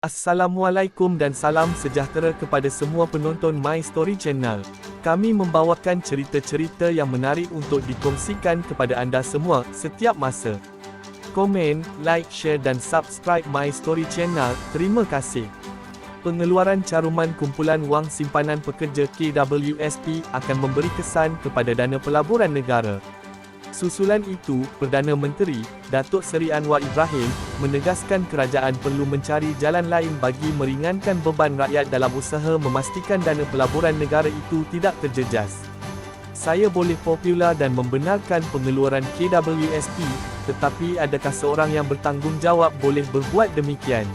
Assalamualaikum dan salam sejahtera kepada semua penonton My Story Channel. Kami membawakan cerita-cerita yang menarik untuk dikongsikan kepada anda semua setiap masa. Komen, like, share dan subscribe My Story Channel. Terima kasih. Pengeluaran caruman kumpulan wang simpanan pekerja KWSP akan memberi kesan kepada dana pelaburan negara. Susulan itu, Perdana Menteri, Datuk Seri Anwar Ibrahim, menegaskan kerajaan perlu mencari jalan lain bagi meringankan beban rakyat dalam usaha memastikan dana pelaburan negara itu tidak terjejas. Saya boleh popular dan membenarkan pengeluaran KWSP, tetapi adakah seorang yang bertanggungjawab boleh berbuat demikian?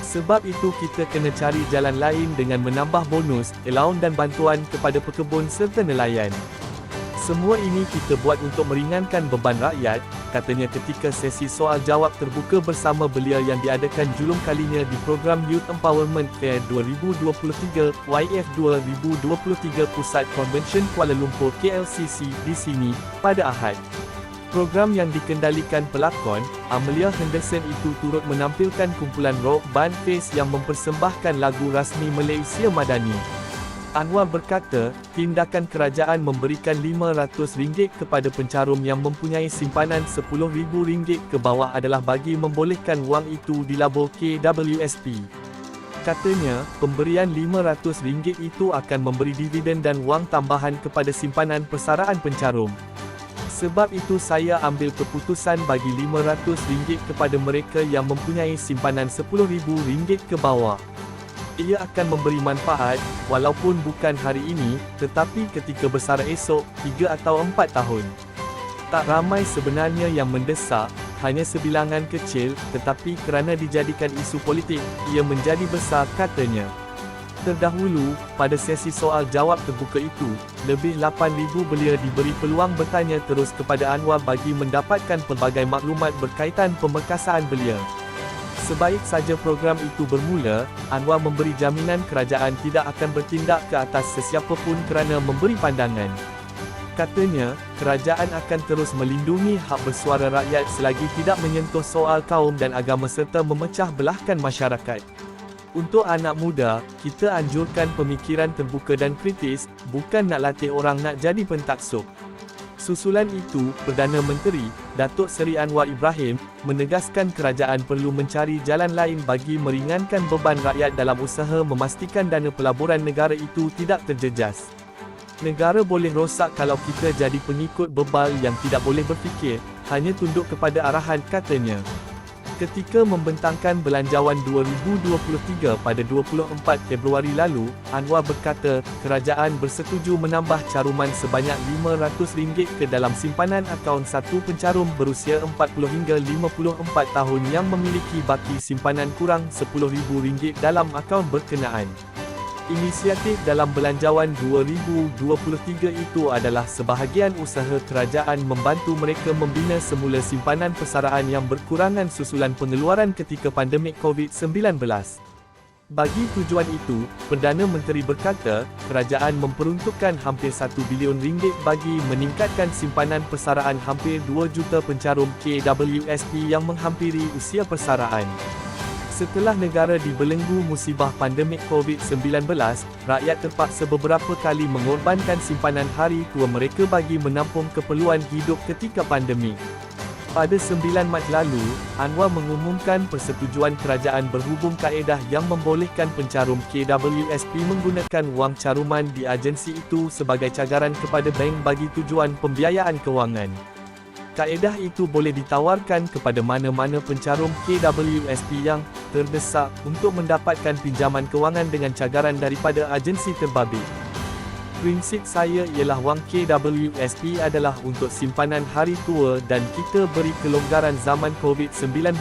Sebab itu kita kena cari jalan lain dengan menambah bonus, allowance dan bantuan kepada pekebun serta nelayan. Semua ini kita buat untuk meringankan beban rakyat, katanya ketika sesi soal jawab terbuka bersama belia yang diadakan julung kalinya di program Youth Empowerment Fair 2023, YF 2023 Pusat Convention Kuala Lumpur KLCC di sini, pada Ahad. Program yang dikendalikan pelakon, Amelia Henderson itu turut menampilkan kumpulan rock band Face yang mempersembahkan lagu rasmi Malaysia Madani. Anwar berkata, tindakan kerajaan memberikan RM500 kepada pencarum yang mempunyai simpanan RM10,000 ke bawah adalah bagi membolehkan wang itu dilabur KWSP. Katanya, pemberian RM500 itu akan memberi dividen dan wang tambahan kepada simpanan persaraan pencarum. Sebab itu saya ambil keputusan bagi RM500 kepada mereka yang mempunyai simpanan RM10,000 ke bawah. Ia akan memberi manfaat, walaupun bukan hari ini, tetapi ketika bersara esok, 3 atau 4 tahun. Tak ramai sebenarnya yang mendesak, hanya sebilangan kecil, tetapi kerana dijadikan isu politik, ia menjadi besar, katanya. Terdahulu, pada sesi soal jawab terbuka itu, lebih 8,000 belia diberi peluang bertanya terus kepada Anwar bagi mendapatkan pelbagai maklumat berkaitan pemerkasaan belia. Sebaik saja program itu bermula, Anwar memberi jaminan kerajaan tidak akan bertindak ke atas sesiapa pun kerana memberi pandangan. Katanya, kerajaan akan terus melindungi hak bersuara rakyat selagi tidak menyentuh soal kaum dan agama serta memecah belahkan masyarakat. Untuk anak muda, kita anjurkan pemikiran terbuka dan kritis, bukan nak latih orang nak jadi pentaksub. Susulan itu, Perdana Menteri, Datuk Seri Anwar Ibrahim, menegaskan kerajaan perlu mencari jalan lain bagi meringankan beban rakyat dalam usaha memastikan dana pelaburan negara itu tidak terjejas. Negara boleh rosak kalau kita jadi pengikut bebal yang tidak boleh berfikir, hanya tunduk kepada arahan, katanya. Ketika membentangkan Belanjawan 2023 pada 24 Februari lalu, Anwar berkata, kerajaan bersetuju menambah caruman sebanyak RM500 ke dalam simpanan akaun satu pencarum berusia 40 hingga 54 tahun yang memiliki baki simpanan kurang RM10,000 dalam akaun berkenaan. Inisiatif dalam Belanjawan 2023 itu adalah sebahagian usaha kerajaan membantu mereka membina semula simpanan persaraan yang berkurangan susulan pengeluaran ketika pandemik COVID-19. Bagi tujuan itu, Perdana Menteri berkata, kerajaan memperuntukkan hampir RM1 bilion bagi meningkatkan simpanan persaraan hampir 2 juta pencarum KWSP yang menghampiri usia persaraan. Setelah negara dibelenggu musibah pandemik COVID-19, rakyat terpaksa beberapa kali mengorbankan simpanan hari tua mereka bagi menampung keperluan hidup ketika pandemik. Pada 9 Mac lalu, Anwar mengumumkan persetujuan kerajaan berhubung kaedah yang membolehkan pencarum KWSP menggunakan wang caruman di agensi itu sebagai cagaran kepada bank bagi tujuan pembiayaan kewangan. Kaedah itu boleh ditawarkan kepada mana-mana pencarum KWSP yang terdesak untuk mendapatkan pinjaman kewangan dengan cagaran daripada agensi terbabit. Prinsip saya ialah wang KWSP adalah untuk simpanan hari tua dan kita beri kelonggaran zaman COVID-19,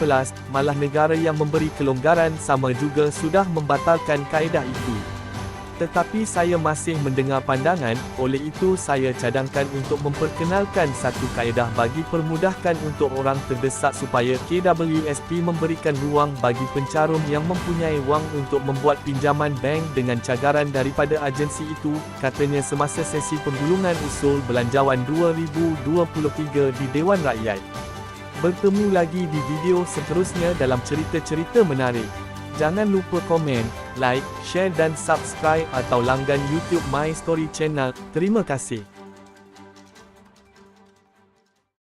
malah negara yang memberi kelonggaran sama juga sudah membatalkan kaedah itu. Tetapi saya masih mendengar pandangan, oleh itu saya cadangkan untuk memperkenalkan satu kaedah bagi permudahkan untuk orang terdesak supaya KWSP memberikan ruang bagi pencarum yang mempunyai wang untuk membuat pinjaman bank dengan cagaran daripada agensi itu, katanya semasa sesi penggulungan usul Belanjawan 2023 di Dewan Rakyat. Bertemu lagi di video seterusnya dalam cerita-cerita menarik. Jangan lupa komen, like, share dan subscribe atau langgan YouTube My Story Channel. Terima kasih.